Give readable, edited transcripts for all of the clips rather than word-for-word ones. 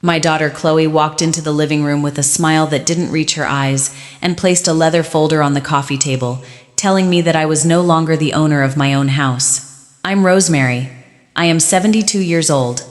My daughter Chloe walked into the living room with a smile that didn't reach her eyes and placed a leather folder on the coffee table, telling me that I was no longer the owner of my own house. I'm Rosemary. I am 72 years old.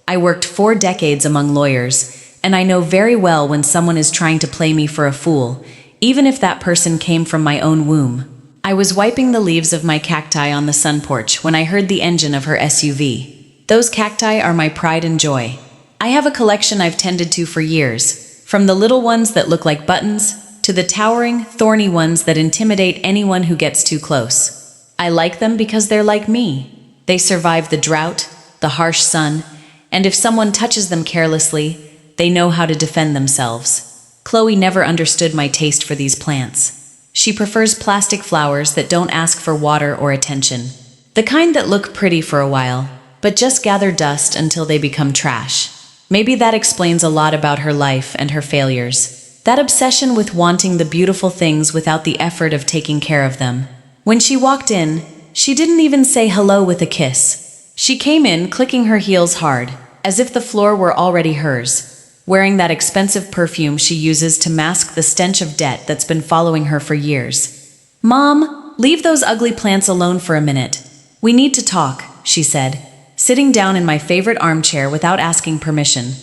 I worked 4 decades among lawyers, and I know very well when someone is trying to play me for a fool, even if that person came from my own womb. I was wiping the leaves of my cacti on the sun porch when I heard the engine of her SUV. Those cacti are my pride and joy. I have a collection I've tended to for years, from the little ones that look like buttons to the towering, thorny ones that intimidate anyone who gets too close. I like them because they're like me. They survive the drought, the harsh sun, and if someone touches them carelessly, they know how to defend themselves. Chloe never understood my taste for these plants. She prefers plastic flowers that don't ask for water or attention. The kind that look pretty for a while, but just gather dust until they become trash. Maybe that explains a lot about her life and her failures. That obsession with wanting the beautiful things without the effort of taking care of them. When she walked in, she didn't even say hello with a kiss. She came in clicking her heels hard, as if the floor were already hers, wearing that expensive perfume she uses to mask the stench of debt that's been following her for years. "Mom, leave those ugly plants alone for a minute. We need to talk," she said, sitting down in my favorite armchair without asking permission.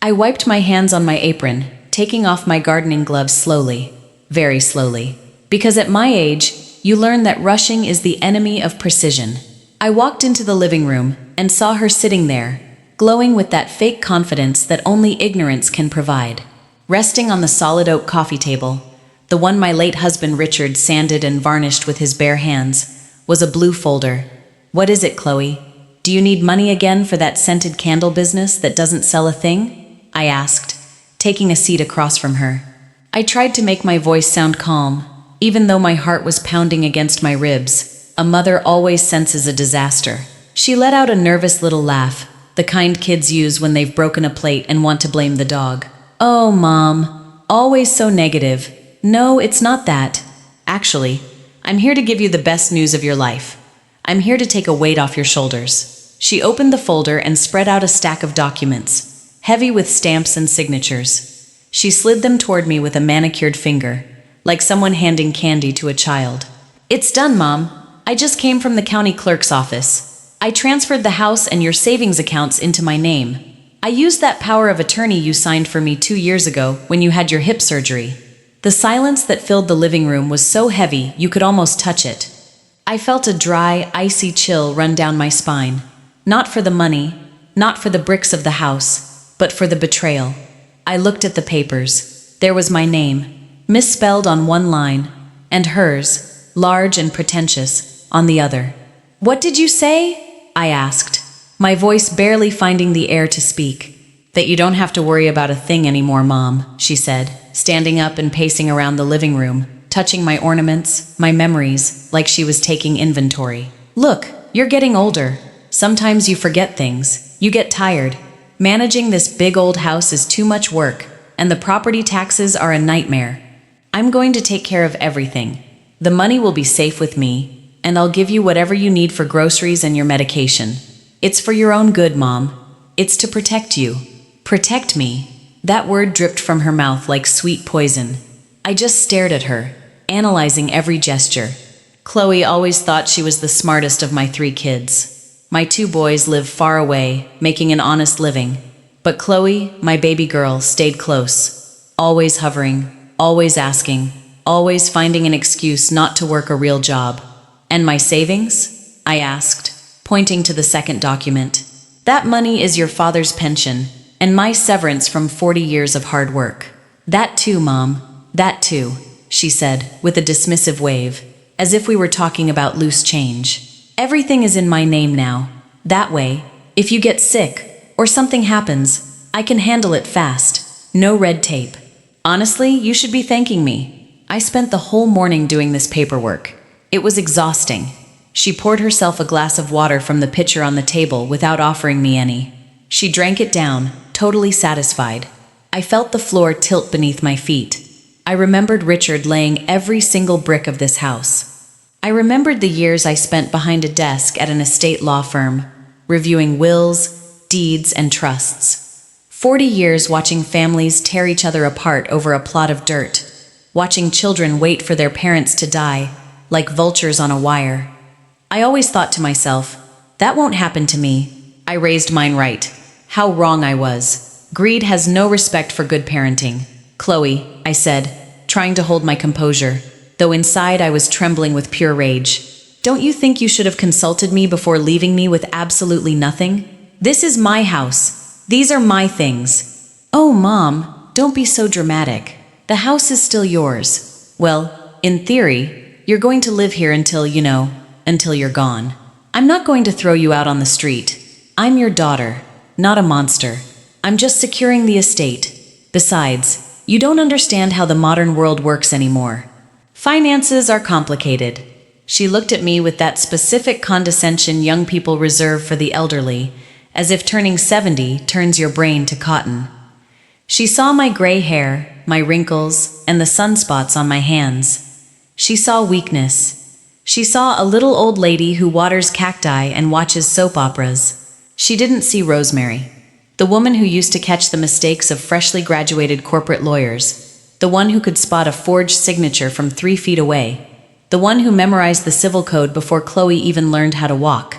I wiped my hands on my apron, taking off my gardening gloves slowly, very slowly, because at my age, you learn that rushing is the enemy of precision. I walked into the living room and saw her sitting there, glowing with that fake confidence that only ignorance can provide. Resting on the solid oak coffee table, the one my late husband Richard sanded and varnished with his bare hands, was a blue folder. "What is it, Chloe? Do you need money again for that scented candle business that doesn't sell a thing?" I asked, taking a seat across from her. I tried to make my voice sound calm, even though my heart was pounding against my ribs. A mother always senses a disaster. She let out a nervous little laugh, the kind kids use when they've broken a plate and want to blame the dog. "Oh, Mom, always so negative. No, it's not that. Actually, I'm here to give you the best news of your life. I'm here to take a weight off your shoulders." She opened the folder and spread out a stack of documents, heavy with stamps and signatures. She slid them toward me with a manicured finger, like someone handing candy to a child. "It's done, Mom. I just came from the county clerk's office. I transferred the house and your savings accounts into my name. I used that power of attorney you signed for me 2 years ago when you had your hip surgery." The silence that filled the living room was so heavy you could almost touch it. I felt a dry, icy chill run down my spine. Not for the money, not for the bricks of the house, but for the betrayal. I looked at the papers. There was my name, misspelled on one line, and hers, large and pretentious, on the other. "What did you say?" I asked, my voice barely finding the air to speak. "That you don't have to worry about a thing anymore, Mom," she said, standing up and pacing around the living room, touching my ornaments, my memories, like she was taking inventory. "Look, you're getting older. Sometimes you forget things. You get tired. Managing this big old house is too much work, and the property taxes are a nightmare. I'm going to take care of everything. The money will be safe with me, and I'll give you whatever you need for groceries and your medication. It's for your own good, Mom. It's to protect you." Protect me. That word dripped from her mouth like sweet poison. I just stared at her, analyzing every gesture. Chloe always thought she was the smartest of my 3 kids. My 2 boys live far away, making an honest living. But Chloe, my baby girl, stayed close, always hovering, always asking, always finding an excuse not to work a real job. "And my savings?" I asked, pointing to the second document. "That money is your father's pension, and my severance from 40 years of hard work." "That too, Mom, that too," she said, with a dismissive wave, as if we were talking about loose change. "Everything is in my name now. That way, if you get sick or something happens, I can handle it fast. No red tape. Honestly, you should be thanking me. I spent the whole morning doing this paperwork. It was exhausting." She poured herself a glass of water from the pitcher on the table without offering me any. She drank it down, totally satisfied. I felt the floor tilt beneath my feet. I remembered Richard laying every single brick of this house. I remembered the years I spent behind a desk at an estate law firm, reviewing wills, deeds, and trusts. 40 years watching families tear each other apart over a plot of dirt. Watching children wait for their parents to die, like vultures on a wire. I always thought to myself, that won't happen to me. I raised mine right. How wrong I was. Greed has no respect for good parenting. Chloe, I said, trying to hold my composure, though inside I was trembling with pure rage. Don't you think you should have consulted me before leaving me with absolutely nothing? This is my house. These are my things. Oh, Mom, don't be so dramatic. The house is still yours. Well, in theory, you're going to live here until you're gone. I'm not going to throw you out on the street. I'm your daughter, not a monster. I'm just securing the estate. Besides, you don't understand how the modern world works anymore. Finances are complicated. She looked at me with that specific condescension young people reserve for the elderly, as if turning 70 turns your brain to cotton. She saw my gray hair, my wrinkles, and the sunspots on my hands. She saw weakness. She saw a little old lady who waters cacti and watches soap operas. She didn't see Rosemary, the woman who used to catch the mistakes of freshly graduated corporate lawyers, the one who could spot a forged signature from 3 feet away, the one who memorized the civil code before Chloe even learned how to walk.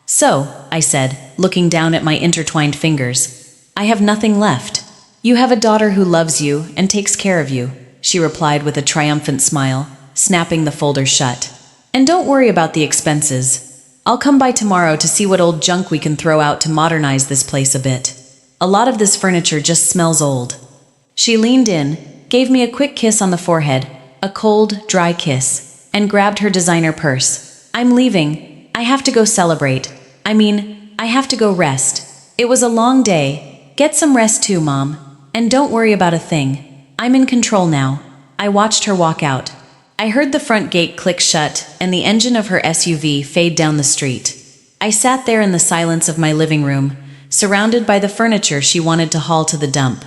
So, I said, looking down at my intertwined fingers, I have nothing left. You have a daughter who loves you and takes care of you, she replied with a triumphant smile, snapping the folder shut. And don't worry about the expenses. I'll come by tomorrow to see what old junk we can throw out to modernize this place a bit. A lot of this furniture just smells old. She leaned in, gave me a quick kiss on the forehead, a cold, dry kiss, and grabbed her designer purse. I'm leaving. I have to go celebrate. I have to go rest. It was a long day. Get some rest too, Mom. And don't worry about a thing. I'm in control now. I watched her walk out. I heard the front gate click shut and the engine of her SUV fade down the street. I sat there in the silence of my living room, surrounded by the furniture she wanted to haul to the dump.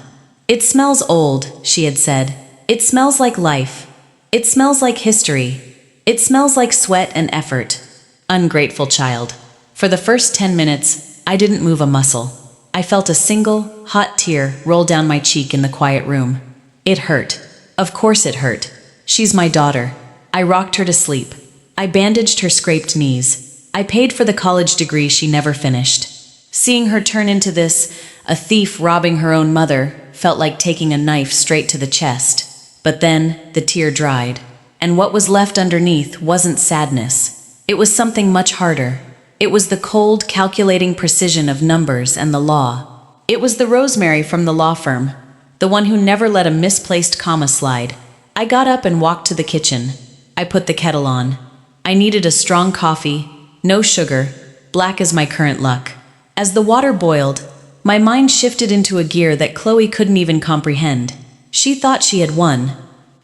It smells old, she had said. It smells like life. It smells like history. It smells like sweat and effort. Ungrateful child. For the first 10 minutes, I didn't move a muscle. I felt a single, hot tear roll down my cheek in the quiet room. It hurt. Of course it hurt. She's my daughter. I rocked her to sleep. I bandaged her scraped knees. I paid for the college degree she never finished. Seeing her turn into this, a thief robbing her own mother, felt like taking a knife straight to the chest. But then, the tear dried. And what was left underneath wasn't sadness. It was something much harder. It was the cold, calculating precision of numbers and the law. It was the Rosemary from the law firm, the one who never let a misplaced comma slide. I got up and walked to the kitchen. I put the kettle on. I needed a strong coffee, no sugar, black as my current luck. As the water boiled, my mind shifted into a gear that Chloe couldn't even comprehend. She thought she had won.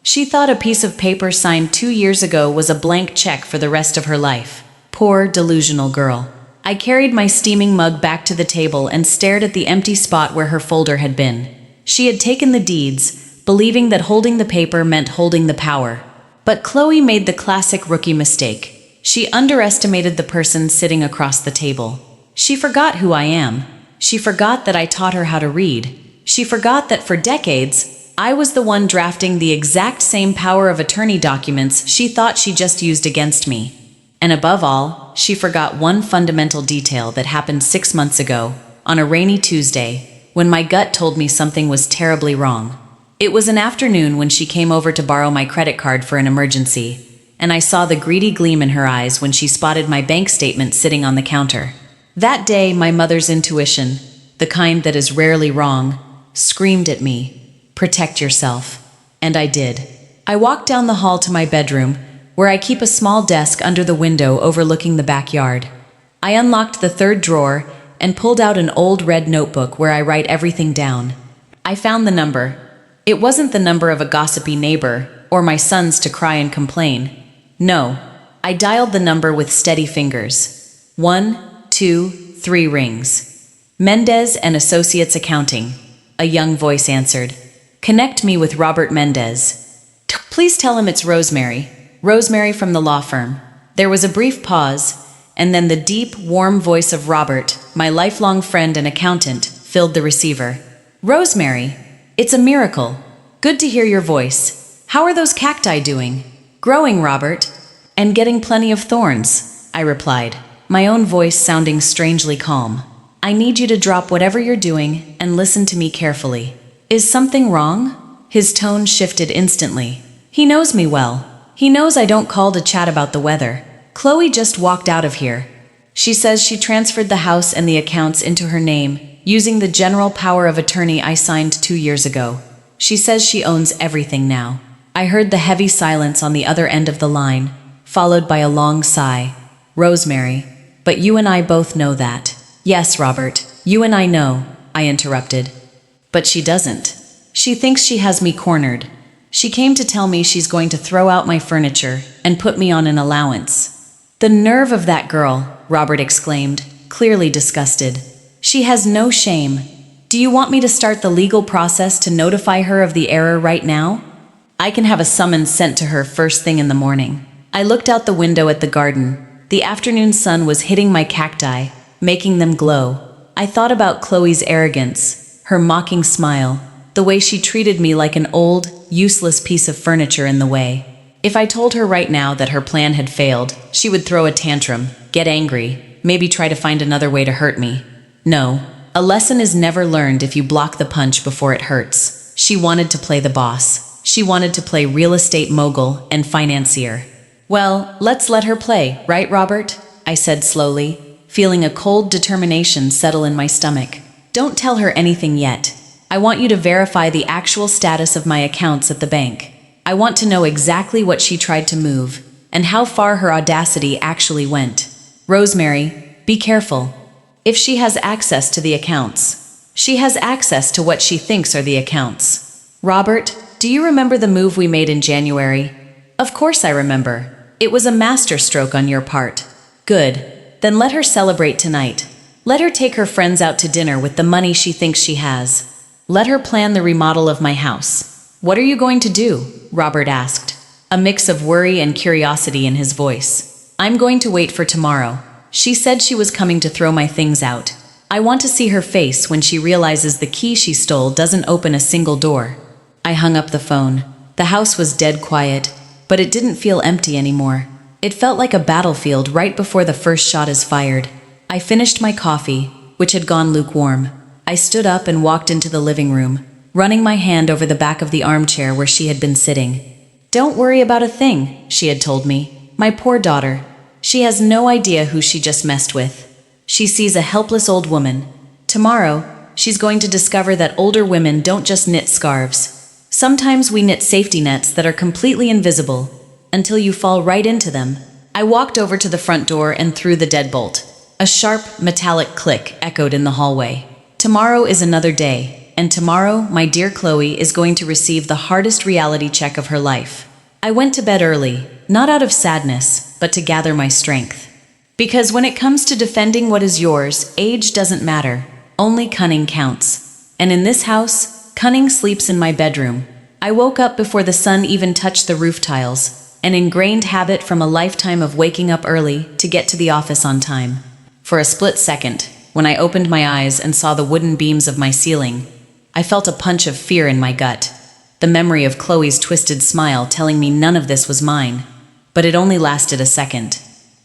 She thought a piece of paper signed 2 years ago was a blank check for the rest of her life. Poor, delusional girl. I carried my steaming mug back to the table and stared at the empty spot where her folder had been. She had taken the deeds, believing that holding the paper meant holding the power. But Chloe made the classic rookie mistake. She underestimated the person sitting across the table. She forgot who I am. She forgot that I taught her how to read. She forgot that for decades, I was the one drafting the exact same power of attorney documents she thought she just used against me. And above all, she forgot one fundamental detail that happened 6 months ago, on a rainy Tuesday, when my gut told me something was terribly wrong. It was an afternoon when she came over to borrow my credit card for an emergency, and I saw the greedy gleam in her eyes when she spotted my bank statement sitting on the counter. That day, my mother's intuition, the kind that is rarely wrong, screamed at me, "Protect yourself." And I did. I walked down the hall to my bedroom, where I keep a small desk under the window overlooking the backyard. I unlocked the 3rd drawer and pulled out an old red notebook where I write everything down. I found the number. It wasn't the number of a gossipy neighbor or my sons to cry and complain. No, I dialed the number with steady fingers. 1, 2, 3 rings. Mendez and Associates Accounting. A young voice answered. Connect me with Robert Mendez. Please tell him it's Rosemary. Rosemary from the law firm. There was a brief pause, and then the deep, warm voice of Robert, my lifelong friend and accountant, filled the receiver. Rosemary, it's a miracle. Good to hear your voice. How are those cacti doing? Growing, Robert. And getting plenty of thorns, I replied, my own voice sounding strangely calm. I need you to drop whatever you're doing and listen to me carefully. Is something wrong? His tone shifted instantly. He knows me well. He knows I don't call to chat about the weather. Chloe just walked out of here. She says she transferred the house and the accounts into her name, using the general power of attorney I signed 2 years ago. She says she owns everything now. I heard the heavy silence on the other end of the line, followed by a long sigh. Rosemary, but you and I both know that. Yes, Robert, you and I know, I interrupted. But she doesn't. She thinks she has me cornered. She came to tell me she's going to throw out my furniture and put me on an allowance. The nerve of that girl, Robert exclaimed, clearly disgusted. She has no shame. Do you want me to start the legal process to notify her of the error right now? I can have a summons sent to her first thing in the morning. I looked out the window at the garden. The afternoon sun was hitting my cacti, making them glow. I thought about Chloe's arrogance, her mocking smile, the way she treated me like an old, useless piece of furniture in the way. If I told her right now that her plan had failed, she would throw a tantrum, get angry, maybe try to find another way to hurt me. No, a lesson is never learned if you block the punch before it hurts. She wanted to play the boss. She wanted to play real estate mogul and financier. Well, let's let her play, right, Robert? I said slowly, feeling a cold determination settle in my stomach. Don't tell her anything yet. I want you to verify the actual status of my accounts at the bank. I want to know exactly what she tried to move, and how far her audacity actually went. Rosemary, be careful. If she has access to the accounts, she has access to what she thinks are the accounts. Robert, do you remember the move we made in January? Of course I remember. It was a masterstroke on your part. Good. Then let her celebrate tonight. Let her take her friends out to dinner with the money she thinks she has. Let her plan the remodel of my house. What are you going to do? Robert asked, a mix of worry and curiosity in his voice. I'm going to wait for tomorrow. She said she was coming to throw my things out. I want to see her face when she realizes the key she stole doesn't open a single door. I hung up the phone. The house was dead quiet, but it didn't feel empty anymore. It felt like a battlefield right before the first shot is fired. I finished my coffee, which had gone lukewarm. I stood up and walked into the living room, running my hand over the back of the armchair where she had been sitting. Don't worry about a thing, she had told me. My poor daughter. She has no idea who she just messed with. She sees a helpless old woman. Tomorrow, she's going to discover that older women don't just knit scarves. Sometimes we knit safety nets that are completely invisible, until you fall right into them. I walked over to the front door and threw the deadbolt. A sharp, metallic click echoed in the hallway. Tomorrow is another day, and tomorrow, my dear Chloe is going to receive the hardest reality check of her life. I went to bed early, not out of sadness, but to gather my strength. Because when it comes to defending what is yours, age doesn't matter. Only cunning counts. And in this house, cunning sleeps in my bedroom. I woke up before the sun even touched the roof tiles, an ingrained habit from a lifetime of waking up early to get to the office on time. For a split second, when I opened my eyes and saw the wooden beams of my ceiling, I felt a punch of fear in my gut. The memory of Chloe's twisted smile telling me none of this was mine. But it only lasted a second.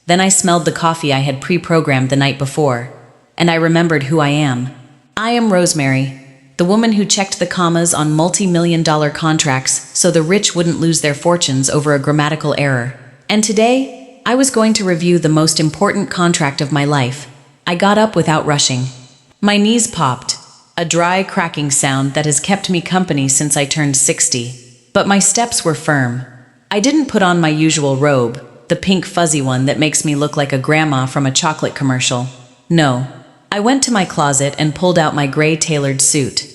Then I smelled the coffee I had pre-programmed the night before, and I remembered who I am. I am Rosemary, the woman who checked the commas on multi-million-dollar contracts so the rich wouldn't lose their fortunes over a grammatical error. And today, I was going to review the most important contract of my life. I got up without rushing. My knees popped, a dry cracking sound that has kept me company since I turned 60. But my steps were firm. I didn't put on my usual robe, the pink fuzzy one that makes me look like a grandma from a chocolate commercial. No, I went to my closet and pulled out my gray tailored suit.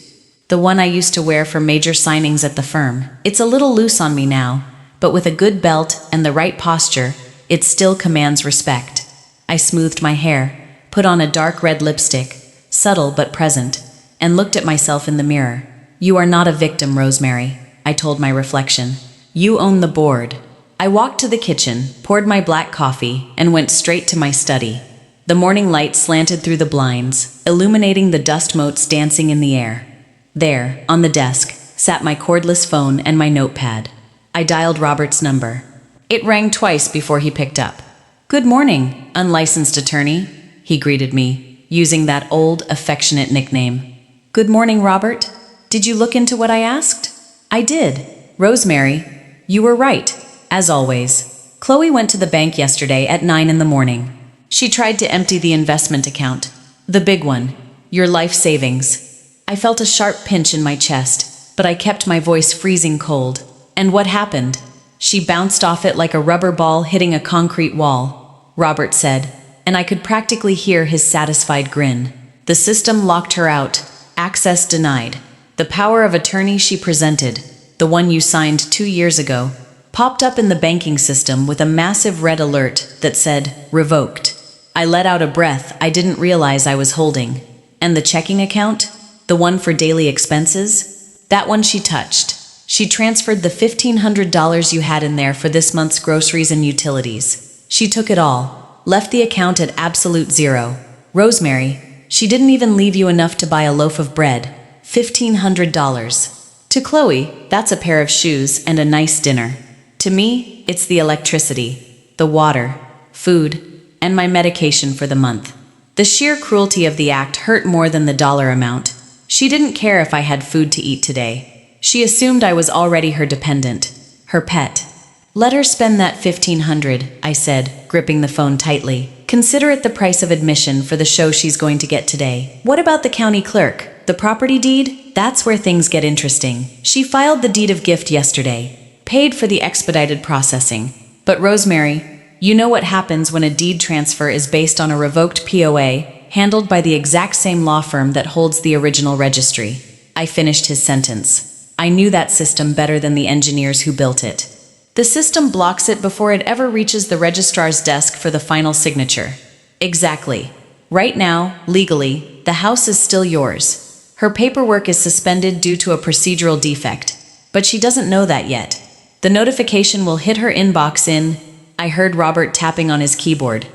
The one I used to wear for major signings at the firm. It's a little loose on me now, but with a good belt and the right posture, it still commands respect. I smoothed my hair, put on a dark red lipstick, subtle but present, and looked at myself in the mirror. You are not a victim, Rosemary, I told my reflection. You own the board. I walked to the kitchen, poured my black coffee, and went straight to my study. The morning light slanted through the blinds, illuminating the dust motes dancing in the air. There, on the desk, sat my cordless phone and my notepad. I dialed Robert's number. It rang twice before he picked up. "Good morning, unlicensed attorney," he greeted me, using that old, affectionate nickname. "Good morning, Robert. Did you look into what I asked?" "I did. Rosemary, you were right, as always. Chloe went to the bank yesterday at 9 in the morning. She tried to empty the investment account. The big one, your life savings." I felt a sharp pinch in my chest, but I kept my voice freezing cold. "And what happened?" "She bounced off it like a rubber ball hitting a concrete wall," Robert said, and I could practically hear his satisfied grin. "The system locked her out. Access denied. The power of attorney she presented, the one you signed 2 years ago, popped up in the banking system with a massive red alert that said, 'Revoked.'" I let out a breath I didn't realize I was holding. "And the checking account? The one for daily expenses?" "That one she touched. She transferred the $1,500 you had in there for this month's groceries and utilities. She took it all, left the account at absolute zero. Rosemary, she didn't even leave you enough to buy a loaf of bread. $1,500. To Chloe, that's a pair of shoes and a nice dinner. To me, it's the electricity, the water, food, and my medication for the month." The sheer cruelty of the act hurt more than the dollar amount. She didn't care if I had food to eat today. She assumed I was already her dependent, her pet. "Let her spend that $1,500, I said, gripping the phone tightly. "Consider it the price of admission for the show she's going to get today." "What about the county clerk? The property deed? That's where things get interesting. She filed the deed of gift yesterday, paid for the expedited processing. But Rosemary, you know what happens when a deed transfer is based on a revoked POA, handled by the exact same law firm that holds the original registry." I finished his sentence. I knew that system better than the engineers who built it. "The system blocks it before it ever reaches the registrar's desk for the final signature." "Exactly. Right now, legally, the house is still yours. Her paperwork is suspended due to a procedural defect, but she doesn't know that yet. The notification will hit her inbox in," I heard Robert tapping on his keyboard,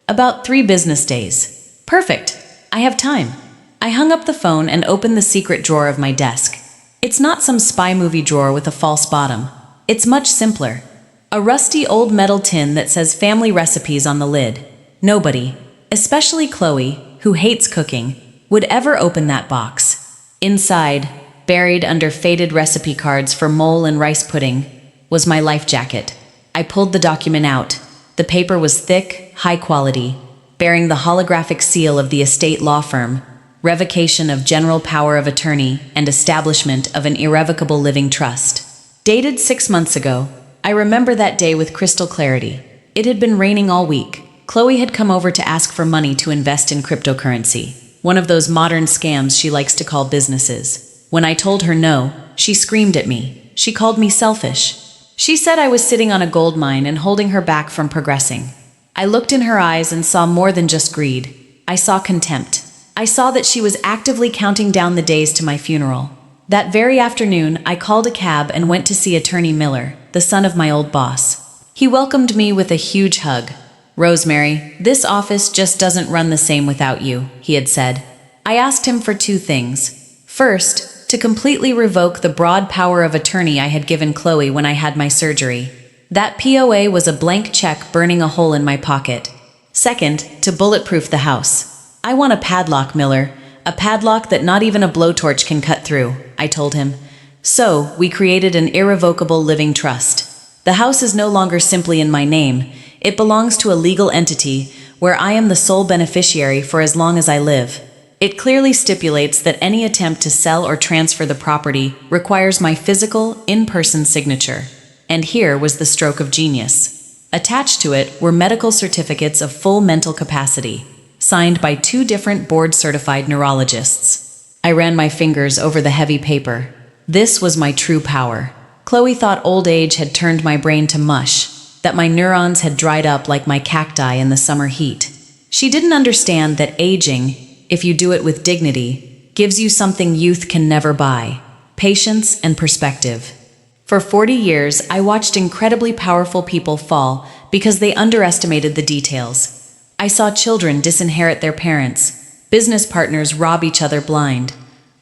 "about 3 business days." "Perfect. I have time." I hung up the phone and opened the secret drawer of my desk. It's not some spy movie drawer with a false bottom. It's much simpler. A rusty old metal tin that says family recipes on the lid. Nobody, especially Chloe, who hates cooking, would ever open that box. Inside, buried under faded recipe cards for mole and rice pudding, was my life jacket. I pulled the document out. The paper was thick, high quality, bearing the holographic seal of the estate law firm, revocation of general power of attorney, and establishment of an irrevocable living trust. Dated 6 months ago, I remember that day with crystal clarity. It had been raining all week. Chloe had come over to ask for money to invest in cryptocurrency, one of those modern scams she likes to call businesses. When I told her no, she screamed at me. She called me selfish. She said I was sitting on a gold mine and holding her back from progressing. I looked in her eyes and saw more than just greed. I saw contempt. I saw that she was actively counting down the days to my funeral. That very afternoon, I called a cab and went to see Attorney Miller, the son of my old boss. He welcomed me with a huge hug. "Rosemary, this office just doesn't run the same without you," he had said. I asked him for 2 things. First, to completely revoke the broad power of attorney I had given Chloe when I had my surgery. That POA was a blank check burning a hole in my pocket. Second, to bulletproof the house. "I want a padlock, Miller, a padlock that not even a blowtorch can cut through," I told him. So, we created an irrevocable living trust. The house is no longer simply in my name. It belongs to a legal entity where I am the sole beneficiary for as long as I live. It clearly stipulates that any attempt to sell or transfer the property requires my physical, in-person signature. And here was the stroke of genius. Attached to it were medical certificates of full mental capacity, signed by 2 different board-certified neurologists. I ran my fingers over the heavy paper. This was my true power. Chloe thought old age had turned my brain to mush, that my neurons had dried up like my cacti in the summer heat. She didn't understand that aging, if you do it with dignity, gives you something youth can never buy: patience and perspective. For 40 years, I watched incredibly powerful people fall because they underestimated the details. I saw children disinherit their parents, business partners rob each other blind,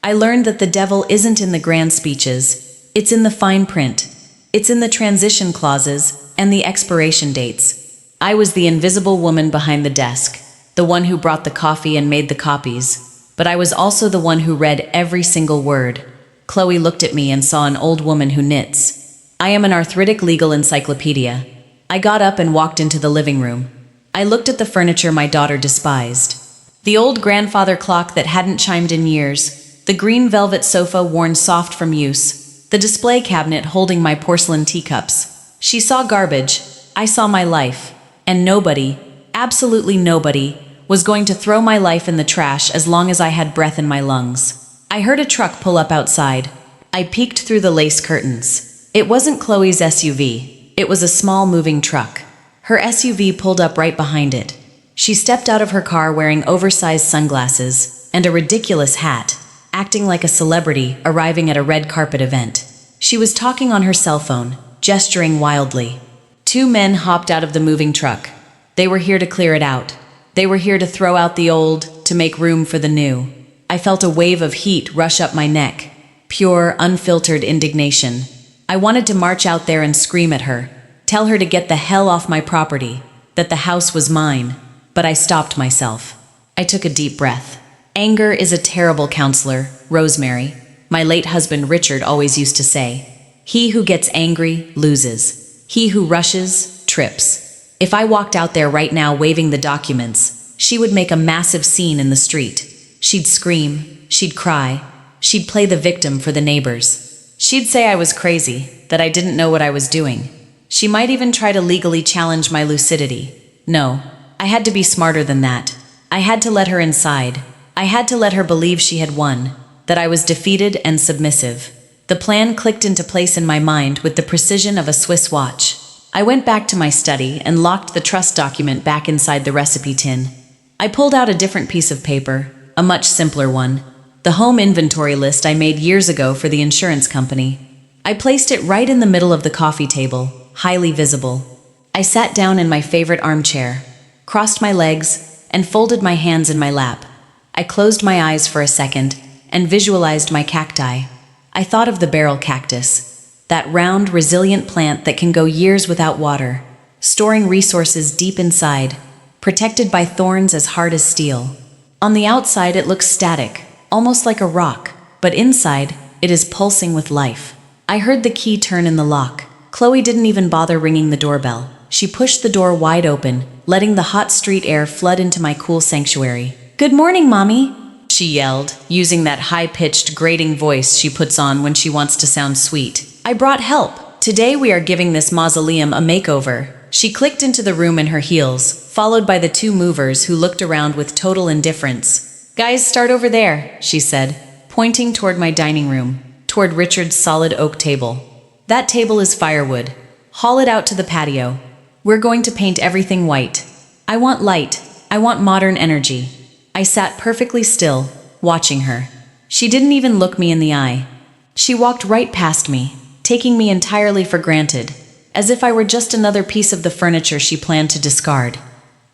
I learned that the devil isn't in the grand speeches, it's in the fine print. It's in the transition clauses and the expiration dates. I was the invisible woman behind the desk, the one who brought the coffee and made the copies, but I was also the one who read every single word. Chloe looked at me and saw an old woman who knits. I am an arthritic legal encyclopedia. I got up and walked into the living room. I looked at the furniture my daughter despised. The old grandfather clock that hadn't chimed in years, the green velvet sofa worn soft from use, the display cabinet holding my porcelain teacups. She saw garbage, I saw my life, and nobody, absolutely nobody, was going to throw my life in the trash as long as I had breath in my lungs. I heard a truck pull up outside. I peeked through the lace curtains. It wasn't Chloe's SUV. It was a small moving truck. Her SUV pulled up right behind it. She stepped out of her car wearing oversized sunglasses and a ridiculous hat, acting like a celebrity arriving at a red carpet event. She was talking on her cell phone, gesturing wildly. Two men hopped out of the moving truck. They were here to clear it out. They were here to throw out the old, to make room for the new. I felt a wave of heat rush up my neck, pure, unfiltered indignation. I wanted to march out there and scream at her, tell her to get the hell off my property, that the house was mine, but I stopped myself. I took a deep breath. Anger is a terrible counselor, Rosemary. My late husband Richard always used to say, he who gets angry loses. He who rushes trips. If I walked out there right now waving the documents, she would make a massive scene in the street. She'd scream, she'd cry, she'd play the victim for the neighbors. She'd say I was crazy, that I didn't know what I was doing. She might even try to legally challenge my lucidity. No, I had to be smarter than that. I had to let her inside. I had to let her believe she had won, that I was defeated and submissive. The plan clicked into place in my mind with the precision of a Swiss watch. I went back to my study and locked the trust document back inside the recipe tin. I pulled out a different piece of paper, a much simpler one, the home inventory list I made years ago for the insurance company. I placed it right in the middle of the coffee table, highly visible. I sat down in my favorite armchair, crossed my legs, and folded my hands in my lap. I closed my eyes for a second and visualized my cacti. I thought of the barrel cactus, that round, resilient plant that can go years without water, storing resources deep inside, protected by thorns as hard as steel. On the outside it looks static, almost like a rock, but inside it is pulsing with life. I heard the key turn in the lock. Chloe didn't even bother ringing the doorbell. She pushed the door wide open, letting the hot street air flood into my cool sanctuary. "Good morning, Mommy," she yelled, using that high-pitched, grating voice she puts on when she wants to sound sweet. "I brought help. Today we are giving this mausoleum a makeover." She clicked into the room in her heels, followed by the two movers who looked around with total indifference. "Guys, start over there," she said, pointing toward my dining room, toward Richard's solid oak table. "That table is firewood. Haul it out to the patio. We're going to paint everything white. I want light. I want modern energy." I sat perfectly still, watching her. She didn't even look me in the eye. She walked right past me, taking me entirely for granted, as if I were just another piece of the furniture she planned to discard.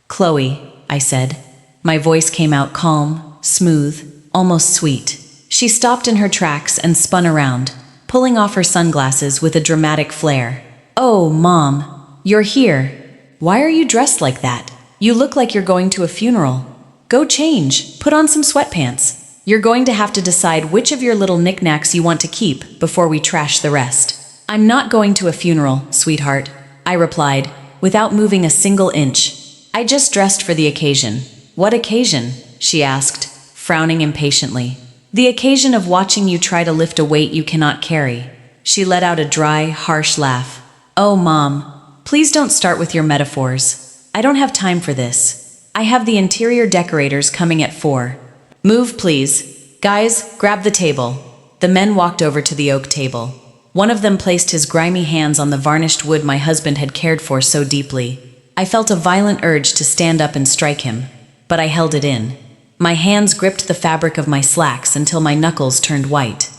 "Chloe," I said. My voice came out calm, smooth, almost sweet. She stopped in her tracks and spun around, pulling off her sunglasses with a dramatic flair. "Oh, Mom, you're here. Why are you dressed like that? You look like you're going to a funeral. Go change, put on some sweatpants. You're going to have to decide which of your little knickknacks you want to keep before we trash the rest." "I'm not going to a funeral, sweetheart," I replied, without moving a single inch. "I just dressed for the occasion." "What occasion?" she asked, frowning impatiently. "The occasion of watching you try to lift a weight you cannot carry." She let out a dry, harsh laugh. "Oh, Mom, please don't start with your metaphors. I don't have time for this. I have the interior decorators coming at 4. "Move, please. Guys, grab the table." The men walked over to the oak table. One of them placed his grimy hands on the varnished wood my husband had cared for so deeply. I felt a violent urge to stand up and strike him, but I held it in. My hands gripped the fabric of my slacks until my knuckles turned white.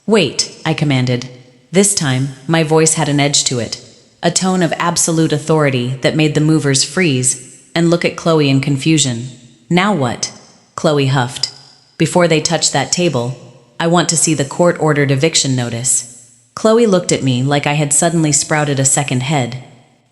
"Wait," I commanded. This time, my voice had an edge to it, a tone of absolute authority that made the movers freeze and look at Chloe in confusion. "Now what?" Chloe huffed. "Before they touch that table, I want to see the court-ordered eviction notice. Chloe looked at me like I had suddenly sprouted a second head.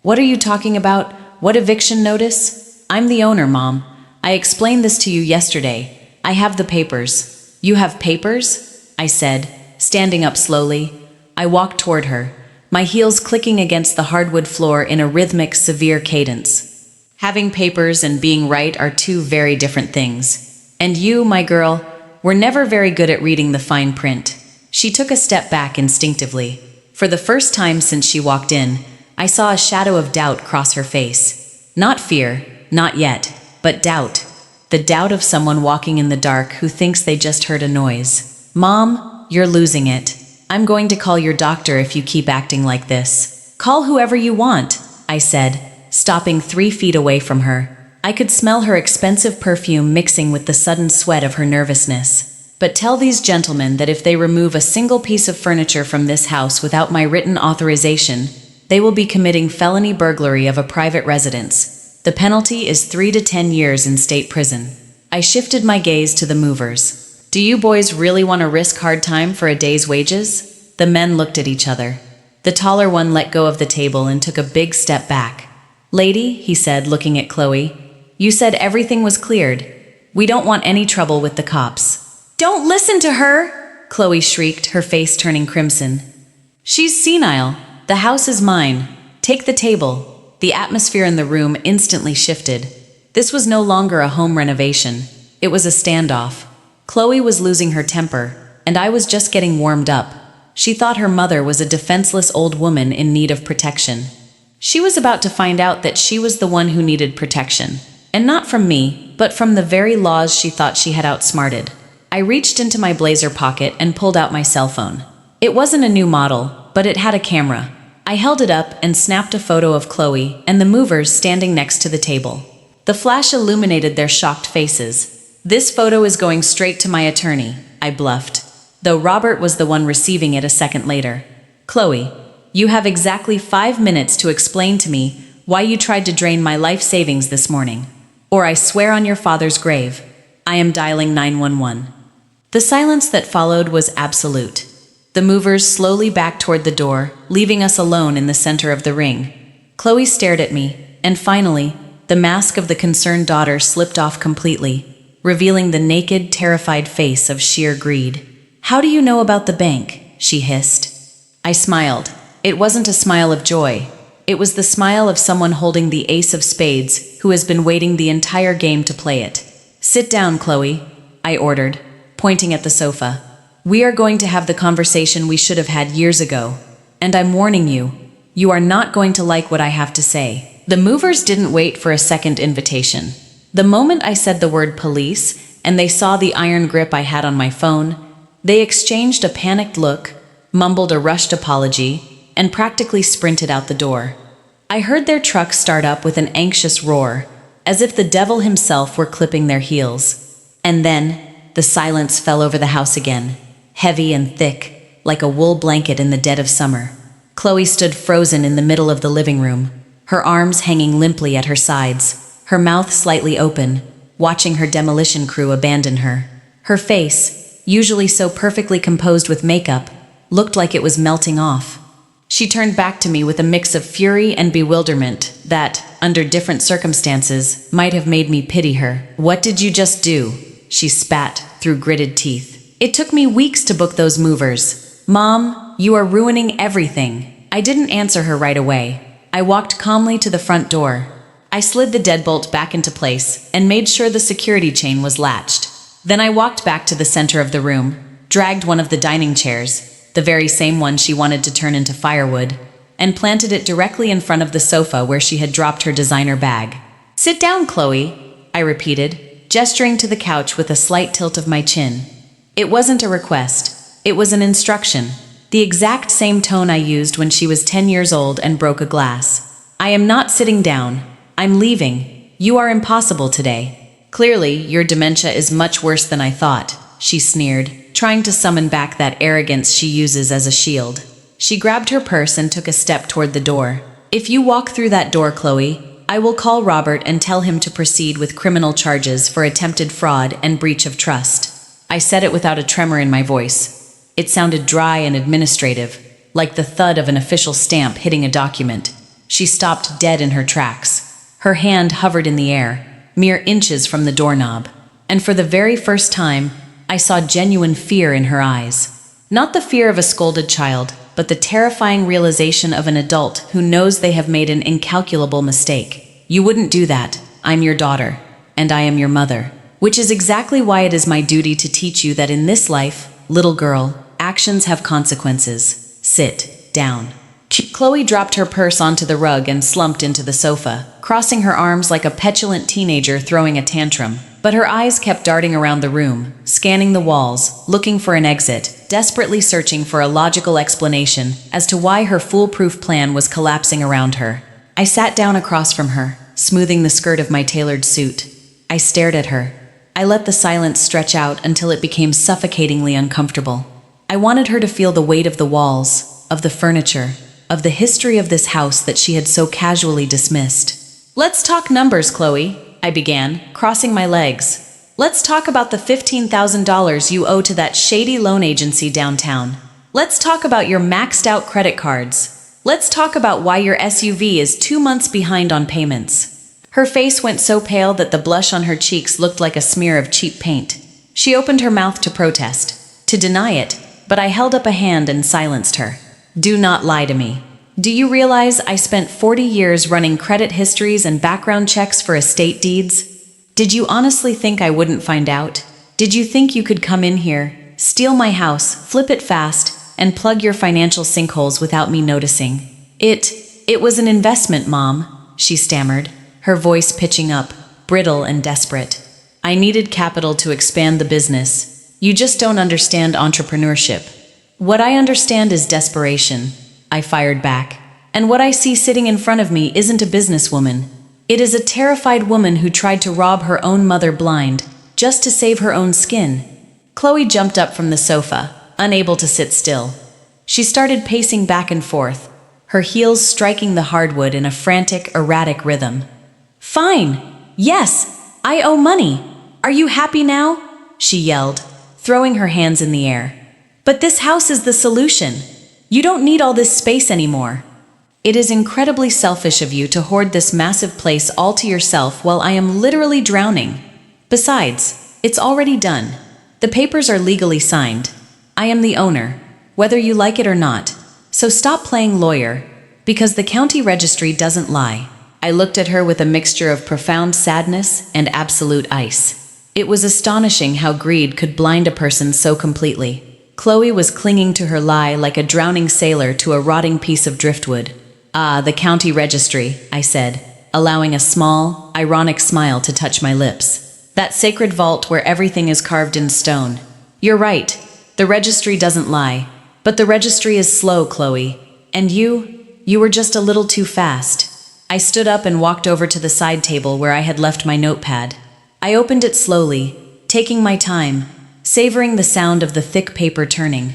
What are you talking about? What eviction notice? I'm the owner, Mom. I explained this to you yesterday. I have the papers. You have papers? I said, standing up slowly. I walked toward her, my heels clicking against the hardwood floor in a rhythmic, severe cadence. Having papers and being right are two very different things. And you, my girl, were never very good at reading the fine print. She took a step back instinctively. For the first time since she walked in, I saw a shadow of doubt cross her face. Not fear, not yet, but doubt. The doubt of someone walking in the dark who thinks they just heard a noise. Mom, you're losing it. I'm going to call your doctor if you keep acting like this. Call whoever you want, I said, stopping 3 feet away from her. I could smell her expensive perfume mixing with the sudden sweat of her nervousness. But tell these gentlemen that if they remove a single piece of furniture from this house without my written authorization, they will be committing felony burglary of a private residence. The penalty is 3 to 10 years in state prison. I shifted my gaze to the movers. Do you boys really want to risk hard time for a day's wages? The men looked at each other. The taller one let go of the table and took a big step back. Lady, he said, looking at Chloe, you said everything was cleared. We don't want any trouble with the cops. Don't listen to her, Chloe shrieked, her face turning crimson. She's senile. The house is mine. Take the table. The atmosphere in the room instantly shifted. This was no longer a home renovation. It was a standoff. Chloe was losing her temper, and I was just getting warmed up. She thought her mother was a defenseless old woman in need of protection. She was about to find out that she was the one who needed protection. And not from me, but from the very laws she thought she had outsmarted. I reached into my blazer pocket and pulled out my cell phone. It wasn't a new model, but it had a camera. I held it up and snapped a photo of Chloe and the movers standing next to the table. The flash illuminated their shocked faces. This photo is going straight to my attorney, I bluffed, though Robert was the one receiving it a second later. Chloe, you have exactly 5 minutes to explain to me why you tried to drain my life savings this morning. Or I swear on your father's grave, I am dialing 911. The silence that followed was absolute. The movers slowly backed toward the door, leaving us alone in the center of the ring. Chloe stared at me, and finally, the mask of the concerned daughter slipped off completely, revealing the naked, terrified face of sheer greed. How do you know about the bank? She hissed. I smiled. It wasn't a smile of joy. It was the smile of someone holding the ace of spades who has been waiting the entire game to play it. Sit down, Chloe, I ordered, pointing at the sofa. We are going to have the conversation we should have had years ago. And I'm warning you, you are not going to like what I have to say. The movers didn't wait for a second invitation. The moment I said the word police and they saw the iron grip I had on my phone, they exchanged a panicked look, mumbled a rushed apology, and practically sprinted out the door. I heard their truck start up with an anxious roar, as if the devil himself were clipping their heels. And then, the silence fell over the house again, heavy and thick, like a wool blanket in the dead of summer. Chloe stood frozen in the middle of the living room, her arms hanging limply at her sides, her mouth slightly open, watching her demolition crew abandon her. Her face, usually so perfectly composed with makeup, looked like it was melting off. She turned back to me with a mix of fury and bewilderment that, under different circumstances, might have made me pity her. What did you just do? She spat through gritted teeth. It took me weeks to book those movers. Mom, you are ruining everything. I didn't answer her right away. I walked calmly to the front door. I slid the deadbolt back into place and made sure the security chain was latched. Then I walked back to the center of the room, dragged one of the dining chairs, the very same one she wanted to turn into firewood, and planted it directly in front of the sofa where she had dropped her designer bag. Sit down, Chloe, I repeated, gesturing to the couch with a slight tilt of my chin. It wasn't a request. It was an instruction, the exact same tone I used when she was 10 years old and broke a glass. I am not sitting down. I'm leaving. You are impossible today. Clearly, your dementia is much worse than I thought, she sneered, trying to summon back that arrogance she uses as a shield. She grabbed her purse and took a step toward the door. If you walk through that door, Chloe, I will call Robert and tell him to proceed with criminal charges for attempted fraud and breach of trust. I said it without a tremor in my voice. It sounded dry and administrative, like the thud of an official stamp hitting a document. She stopped dead in her tracks. Her hand hovered in the air, mere inches from the doorknob. And for the very first time, I saw genuine fear in her eyes. Not the fear of a scolded child, but the terrifying realization of an adult who knows they have made an incalculable mistake. You wouldn't do that. I'm your daughter, and I am your mother. Which is exactly why it is my duty to teach you that in this life, little girl, actions have consequences. Sit down. Chloe dropped her purse onto the rug and slumped into the sofa, crossing her arms like a petulant teenager throwing a tantrum. But her eyes kept darting around the room, scanning the walls, looking for an exit, desperately searching for a logical explanation as to why her foolproof plan was collapsing around her. I sat down across from her, smoothing the skirt of my tailored suit. I stared at her. I let the silence stretch out until it became suffocatingly uncomfortable. I wanted her to feel the weight of the walls, of the furniture, of the history of this house that she had so casually dismissed. Let's talk numbers, Chloe, I began, crossing my legs. Let's talk about the $15,000 you owe to that shady loan agency downtown. Let's talk about your maxed out credit cards. Let's talk about why your SUV is 2 months behind on payments. Her face went so pale that the blush on her cheeks looked like a smear of cheap paint. She opened her mouth to protest, to deny it, but I held up a hand and silenced her. Do not lie to me. Do you realize I spent 40 years running credit histories and background checks for estate deeds? Did you honestly think I wouldn't find out? Did you think you could come in here, steal my house, flip it fast, and plug your financial sinkholes without me noticing? It was an investment, Mom, she stammered, her voice pitching up, brittle and desperate. I needed capital to expand the business. You just don't understand entrepreneurship. What I understand is desperation, I fired back. And what I see sitting in front of me isn't a businesswoman. It is a terrified woman who tried to rob her own mother blind, just to save her own skin. Chloe jumped up from the sofa, unable to sit still. She started pacing back and forth, her heels striking the hardwood in a frantic, erratic rhythm. Fine. Yes, I owe money. Are you happy now? She yelled, throwing her hands in the air. But this house is the solution. You don't need all this space anymore. It is incredibly selfish of you to hoard this massive place all to yourself while I am literally drowning. Besides, it's already done. The papers are legally signed. I am the owner, whether you like it or not. So stop playing lawyer, because the county registry doesn't lie. I looked at her with a mixture of profound sadness and absolute ice. It was astonishing how greed could blind a person so completely. Chloe was clinging to her lie like a drowning sailor to a rotting piece of driftwood. Ah, the county registry, I said, allowing a small, ironic smile to touch my lips. That sacred vault where everything is carved in stone. You're right, the registry doesn't lie. But the registry is slow, Chloe. And you were just a little too fast. I stood up and walked over to the side table where I had left my notepad. I opened it slowly, taking my time, savoring the sound of the thick paper turning.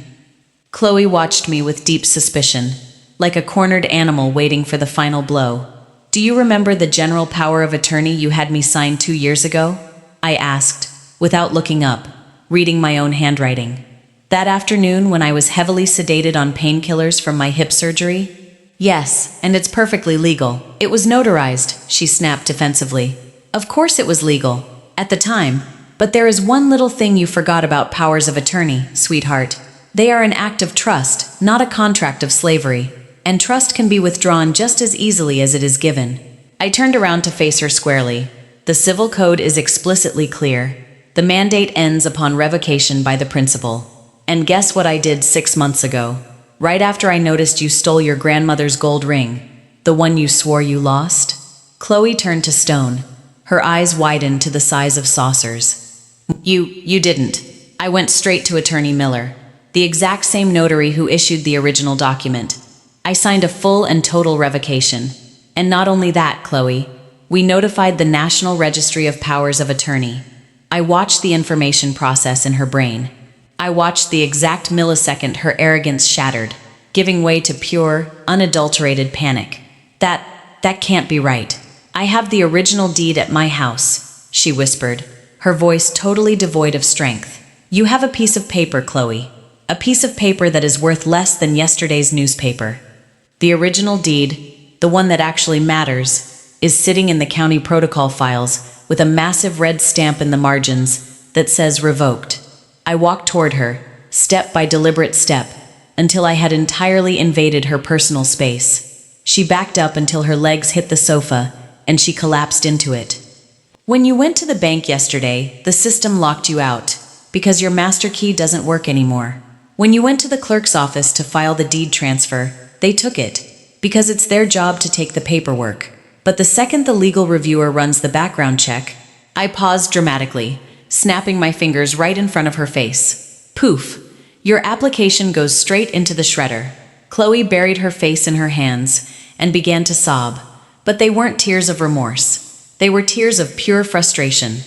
Chloe watched me with deep suspicion, like a cornered animal waiting for the final blow. Do you remember the general power of attorney you had me sign 2 years ago? I asked, without looking up, reading my own handwriting. That afternoon when I was heavily sedated on painkillers from my hip surgery? Yes, and it's perfectly legal. It was notarized, she snapped defensively. Of course it was legal, at the time. But there is one little thing you forgot about powers of attorney, sweetheart. They are an act of trust, not a contract of slavery. And trust can be withdrawn just as easily as it is given. I turned around to face her squarely. The civil code is explicitly clear. The mandate ends upon revocation by the principal. And guess what I did 6 months ago? Right after I noticed you stole your grandmother's gold ring, the one you swore you lost? Chloe turned to stone. Her eyes widened to the size of saucers. You didn't. I went straight to Attorney Miller, the exact same notary who issued the original document. I signed a full and total revocation. And not only that, Chloe, we notified the National Registry of Powers of Attorney. I watched the information process in her brain. I watched the exact millisecond her arrogance shattered, giving way to pure, unadulterated panic. That can't be right. I have the original deed at my house, she whispered, her voice totally devoid of strength. You have a piece of paper, Chloe. A piece of paper that is worth less than yesterday's newspaper. The original deed, the one that actually matters, is sitting in the county protocol files with a massive red stamp in the margins that says revoked. I walked toward her, step by deliberate step, until I had entirely invaded her personal space. She backed up until her legs hit the sofa, and she collapsed into it. When you went to the bank yesterday, the system locked you out, because your master key doesn't work anymore. When you went to the clerk's office to file the deed transfer, they took it, because it's their job to take the paperwork. But the second the legal reviewer runs the background check, I paused dramatically, snapping my fingers right in front of her face. Poof! Your application goes straight into the shredder. Chloe buried her face in her hands and began to sob. But they weren't tears of remorse. They were tears of pure frustration.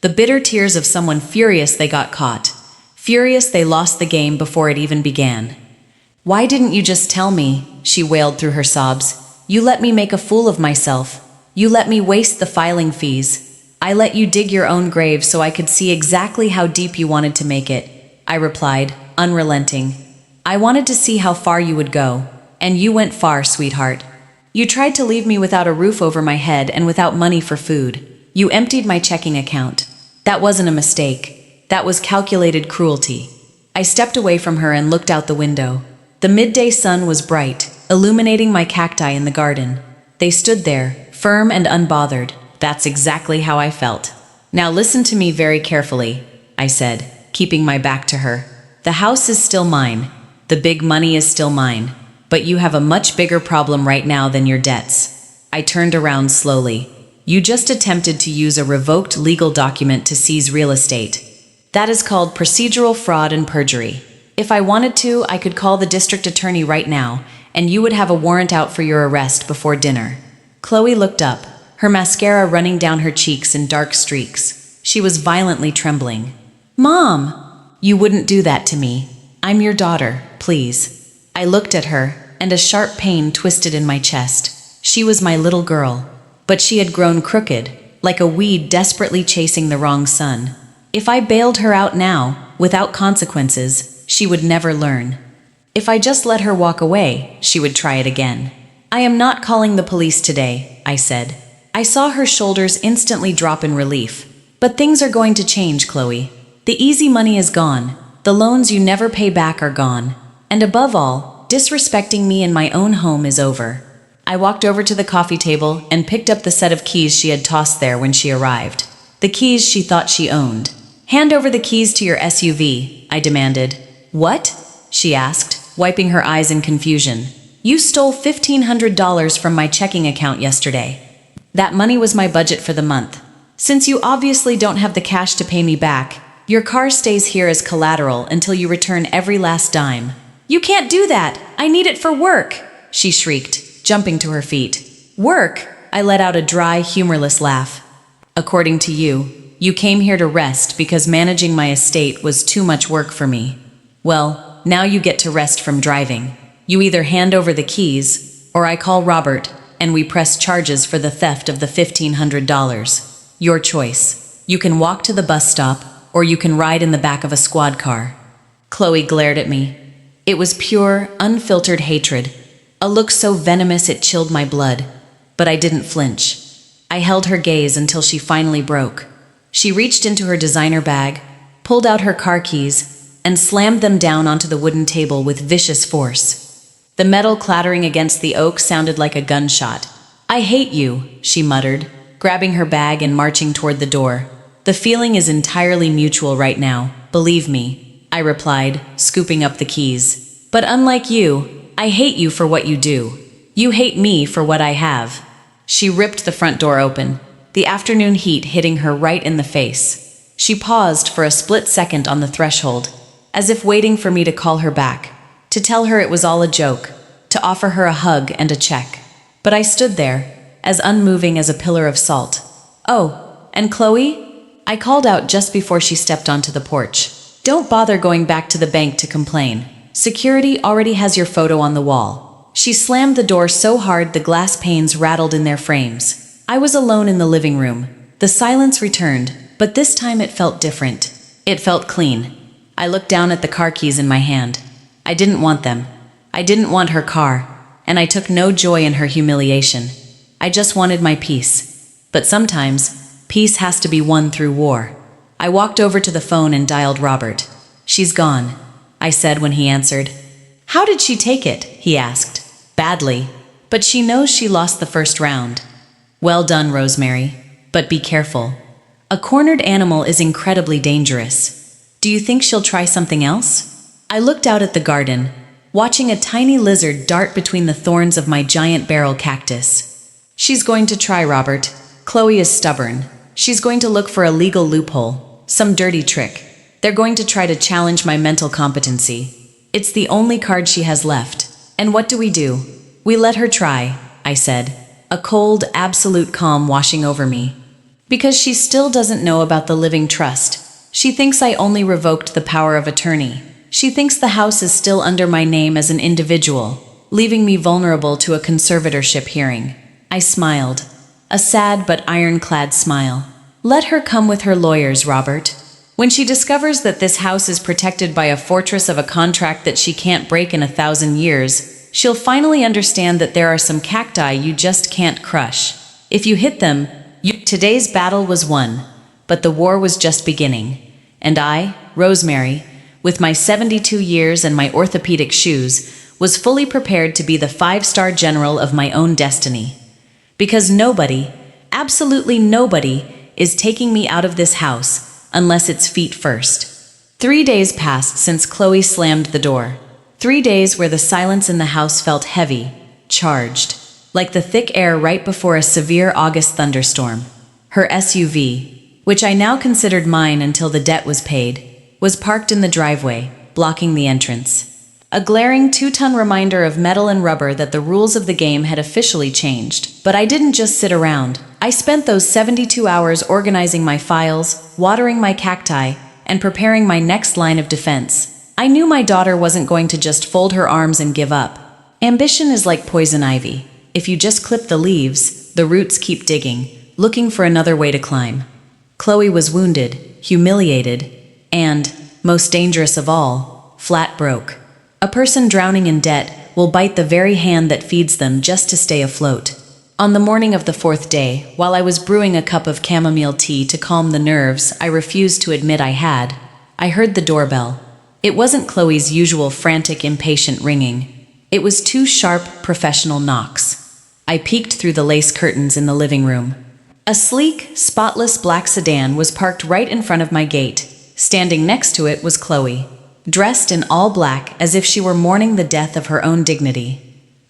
The bitter tears of someone furious they got caught. Furious they lost the game before it even began. Why didn't you just tell me? She wailed through her sobs. You let me make a fool of myself. You let me waste the filing fees. I let you dig your own grave so I could see exactly how deep you wanted to make it. I replied, unrelenting. I wanted to see how far you would go. And you went far, sweetheart. You tried to leave me without a roof over my head and without money for food. You emptied my checking account. That wasn't a mistake. That was calculated cruelty. I stepped away from her and looked out the window. The midday sun was bright, illuminating my cacti in the garden. They stood there, firm and unbothered. That's exactly how I felt. Now listen to me very carefully, I said, keeping my back to her. The house is still mine. The big money is still mine. But you have a much bigger problem right now than your debts. I turned around slowly. You just attempted to use a revoked legal document to seize real estate. That is called procedural fraud and perjury. If I wanted to, I could call the district attorney right now, and you would have a warrant out for your arrest before dinner. Chloe looked up, her mascara running down her cheeks in dark streaks. She was violently trembling. Mom! You wouldn't do that to me. I'm your daughter, please. I looked at her, and a sharp pain twisted in my chest. She was my little girl, but she had grown crooked, like a weed desperately chasing the wrong sun. If I bailed her out now, without consequences, she would never learn. If I just let her walk away, she would try it again. I am not calling the police today, I said. I saw her shoulders instantly drop in relief. But things are going to change, Chloe. The easy money is gone. The loans you never pay back are gone. And above all, disrespecting me in my own home is over. I walked over to the coffee table and picked up the set of keys she had tossed there when she arrived. The keys she thought she owned. Hand over the keys to your SUV, I demanded. What? She asked, wiping her eyes in confusion. You stole $1,500 from my checking account yesterday. That money was my budget for the month. Since you obviously don't have the cash to pay me back, your car stays here as collateral until you return every last dime. You can't do that! I need it for work! She shrieked, jumping to her feet. Work? I let out a dry, humorless laugh. According to you, you came here to rest because managing my estate was too much work for me. Well, now you get to rest from driving. You either hand over the keys, or I call Robert, and we press charges for the theft of the $1,500. Your choice. You can walk to the bus stop, or you can ride in the back of a squad car. Chloe glared at me. It was pure, unfiltered hatred, a look so venomous it chilled my blood. But I didn't flinch. I held her gaze until she finally broke. She reached into her designer bag, pulled out her car keys, and slammed them down onto the wooden table with vicious force. The metal clattering against the oak sounded like a gunshot. I hate you, she muttered, grabbing her bag and marching toward the door. The feeling is entirely mutual right now, believe me, I replied, scooping up the keys. But unlike you, I hate you for what you do. You hate me for what I have. She ripped the front door open, the afternoon heat hitting her right in the face. She paused for a split second on the threshold, as if waiting for me to call her back, to tell her it was all a joke, to offer her a hug and a check. But I stood there, as unmoving as a pillar of salt. Oh, and Chloe? I called out just before she stepped onto the porch. Don't bother going back to the bank to complain. Security already has your photo on the wall. She slammed the door so hard the glass panes rattled in their frames. I was alone in the living room. The silence returned, but this time it felt different. It felt clean. I looked down at the car keys in my hand. I didn't want them. I didn't want her car, and I took no joy in her humiliation. I just wanted my peace. But sometimes, peace has to be won through war. I walked over to the phone and dialed Robert. "She's gone," I said when he answered. "How did she take it?" he asked. "Badly. But she knows she lost the first round." "Well done, Rosemary. But be careful. A cornered animal is incredibly dangerous. Do you think she'll try something else?" I looked out at the garden, watching a tiny lizard dart between the thorns of my giant barrel cactus. "She's going to try, Robert. Chloe is stubborn. She's going to look for a legal loophole, some dirty trick. They're going to try to challenge my mental competency. It's the only card she has left. And what do? We let her try," I said, a cold, absolute calm washing over me. "Because she still doesn't know about the living trust. She thinks I only revoked the power of attorney. She thinks the house is still under my name as an individual, leaving me vulnerable to a conservatorship hearing." I smiled, a sad but ironclad smile. "Let her come with her lawyers, Robert. When she discovers that this house is protected by a fortress of a contract that she can't break in 1,000 years, she'll finally understand that there are some cacti you just can't crush. If you hit them, today's battle was won, but the war was just beginning. And I, Rosemary, with my 72 years and my orthopedic shoes, was fully prepared to be the 5-star general of my own destiny. Because nobody, absolutely nobody, is taking me out of this house unless it's feet first." 3 days passed since Chloe slammed the door. 3 days where the silence in the house felt heavy, charged, like the thick air right before a severe August thunderstorm. Her SUV, which I now considered mine until the debt was paid, was parked in the driveway, blocking the entrance. A glaring 2-ton reminder of metal and rubber that the rules of the game had officially changed. But I didn't just sit around. I spent those 72 hours organizing my files, watering my cacti, and preparing my next line of defense. I knew my daughter wasn't going to just fold her arms and give up. Ambition is like poison ivy. If you just clip the leaves, the roots keep digging, looking for another way to climb. Chloe was wounded, humiliated, and, most dangerous of all, flat broke. A person drowning in debt will bite the very hand that feeds them just to stay afloat. On the morning of the 4th day, while I was brewing a cup of chamomile tea to calm the nerves I refused to admit I had, I heard the doorbell. It wasn't Chloe's usual frantic, impatient ringing. It was 2 sharp, professional knocks. I peeked through the lace curtains in the living room. A sleek, spotless black sedan was parked right in front of my gate. Standing next to it was Chloe, dressed in all black as if she were mourning the death of her own dignity.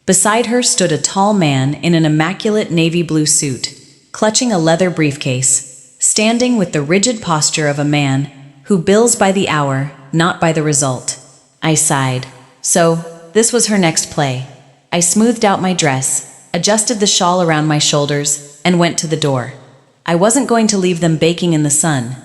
Beside her stood a tall man in an immaculate navy blue suit, clutching a leather briefcase, standing with the rigid posture of a man who bills by the hour, not by the result. I sighed. So, this was her next play. I smoothed out my dress, adjusted the shawl around my shoulders, and went to the door. I wasn't going to leave them baking in the sun.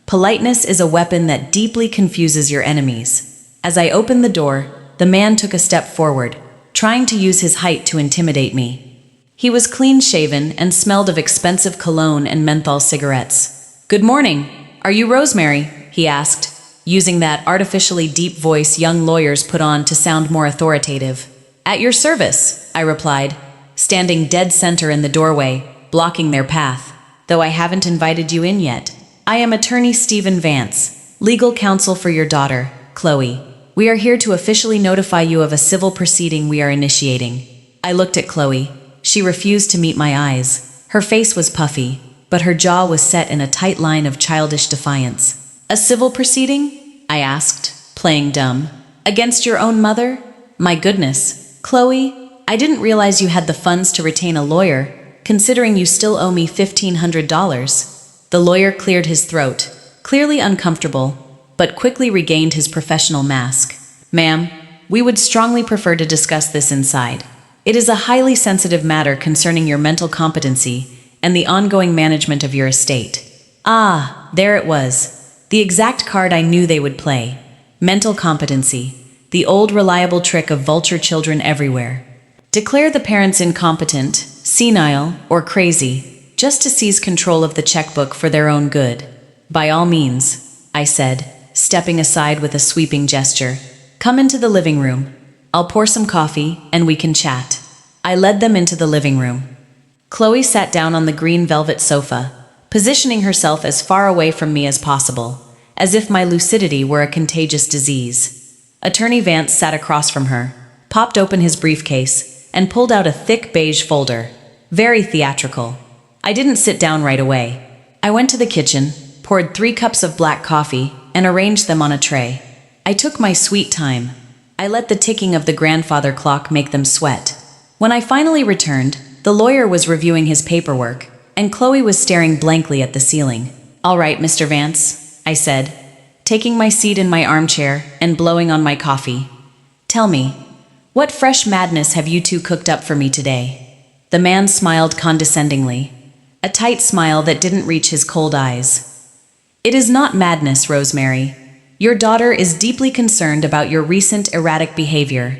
Politeness is a weapon that deeply confuses your enemies. As I opened the door, the man took a step forward, trying to use his height to intimidate me. He was clean-shaven and smelled of expensive cologne and menthol cigarettes. "Good morning. Are you Rosemary?" he asked, using that artificially deep voice young lawyers put on to sound more authoritative. "At your service," I replied, standing dead center in the doorway, blocking their path. "Though I haven't invited you in yet. I am attorney Stephen Vance, legal counsel for your daughter, Chloe. We are here to officially notify you of a civil proceeding we are initiating." I looked at Chloe. She refused to meet my eyes. Her face was puffy, but her jaw was set in a tight line of childish defiance. "A civil proceeding?" I asked, playing dumb. "Against your own mother? My goodness, Chloe, I didn't realize you had the funds to retain a lawyer, considering you still owe me $1,500. The lawyer cleared his throat, clearly uncomfortable, but quickly regained his professional mask. "Ma'am, we would strongly prefer to discuss this inside. It is a highly sensitive matter concerning your mental competency and the ongoing management of your estate." Ah, there it was. The exact card I knew they would play. Mental competency, the old reliable trick of vulture children everywhere. Declare the parents incompetent, senile, or crazy, just to seize control of the checkbook for their own good. "By all means," I said, stepping aside with a sweeping gesture. "Come into the living room. I'll pour some coffee, and we can chat." I led them into the living room. Chloe sat down on the green velvet sofa, positioning herself as far away from me as possible, as if my lucidity were a contagious disease. Attorney Vance sat across from her, popped open his briefcase, and pulled out a thick beige folder. Very theatrical. I didn't sit down right away. I went to the kitchen, poured 3 cups of black coffee, and arranged them on a tray. I took my sweet time. I let the ticking of the grandfather clock make them sweat. When I finally returned, the lawyer was reviewing his paperwork, and Chloe was staring blankly at the ceiling. "All right, Mr. Vance," I said, taking my seat in my armchair and blowing on my coffee. "Tell me, what fresh madness have you two cooked up for me today?" The man smiled condescendingly, a tight smile that didn't reach his cold eyes. "It is not madness, Rosemary. Your daughter is deeply concerned about your recent erratic behavior.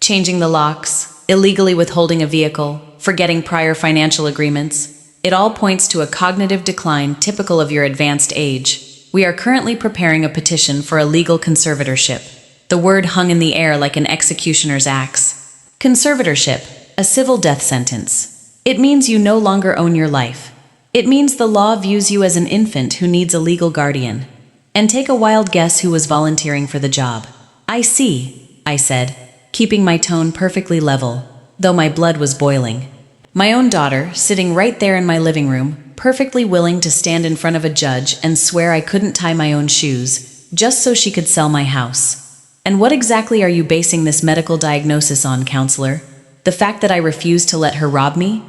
Changing the locks, illegally withholding a vehicle, forgetting prior financial agreements. It all points to a cognitive decline typical of your advanced age. We are currently preparing a petition for a legal conservatorship." The word hung in the air like an executioner's axe. Conservatorship, a civil death sentence. It means you no longer own your life. It means the law views you as an infant who needs a legal guardian. And take a wild guess who was volunteering for the job. "I see," I said, keeping my tone perfectly level, though my blood was boiling. My own daughter, sitting right there in my living room, perfectly willing to stand in front of a judge and swear I couldn't tie my own shoes, just so she could sell my house. "And what exactly are you basing this medical diagnosis on, counselor? The fact that I refused to let her rob me?"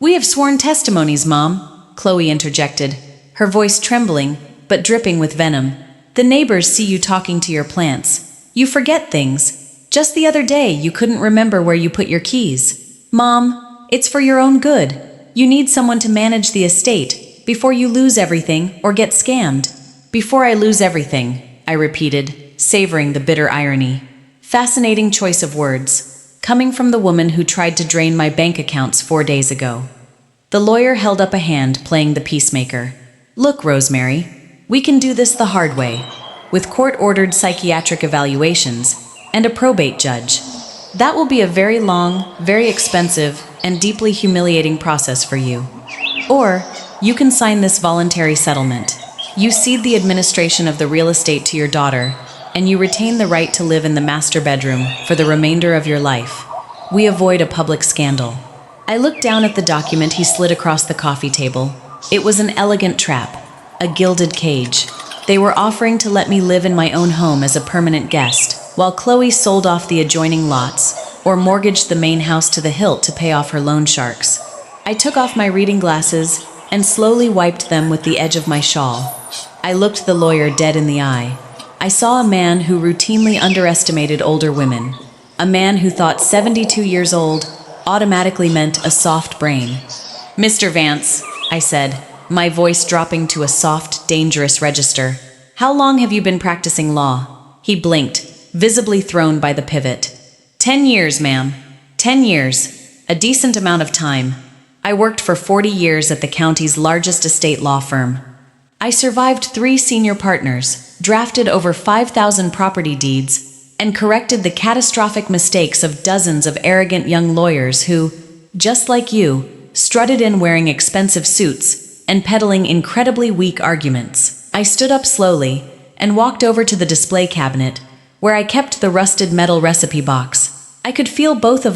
"We have sworn testimonies, Mom," Chloe interjected, her voice trembling, but dripping with venom. "The neighbors see you talking to your plants. You forget things. Just the other day, you couldn't remember where you put your keys. Mom, it's for your own good. You need someone to manage the estate before you lose everything or get scammed." "Before I lose everything," I repeated, savoring the bitter irony. Fascinating choice of words, coming from the woman who tried to drain my bank accounts 4 days ago. The lawyer held up a hand, playing the peacemaker. "Look, Rosemary, we can do this the hard way, with court-ordered psychiatric evaluations and a probate judge. That will be a very long, very expensive, and deeply humiliating process for you. Or, you can sign this voluntary settlement. You cede the administration of the real estate to your daughter, and you retain the right to live in the master bedroom for the remainder of your life. We avoid a public scandal." I looked down at the document he slid across the coffee table. It was an elegant trap, a gilded cage. They were offering to let me live in my own home as a permanent guest, while Chloe sold off the adjoining lots or mortgaged the main house to the hilt to pay off her loan sharks. I took off my reading glasses and slowly wiped them with the edge of my shawl. I looked the lawyer dead in the eye. I saw a man who routinely underestimated older women, a man who thought 72 years old automatically meant a soft brain. "Mr. Vance," I said, my voice dropping to a soft, dangerous register, "how long have you been practicing law?" He blinked, visibly thrown by the pivot. 10 years, ma'am. 10 years. A decent amount of time. I worked for 40 years at the county's largest estate law firm. I survived 3 senior partners, drafted over 5,000 property deeds, and corrected the catastrophic mistakes of dozens of arrogant young lawyers who, just like you, strutted in wearing expensive suits and peddling incredibly weak arguments. I stood up slowly and walked over to the display cabinet, where I kept the rusted metal recipe box. I could feel both of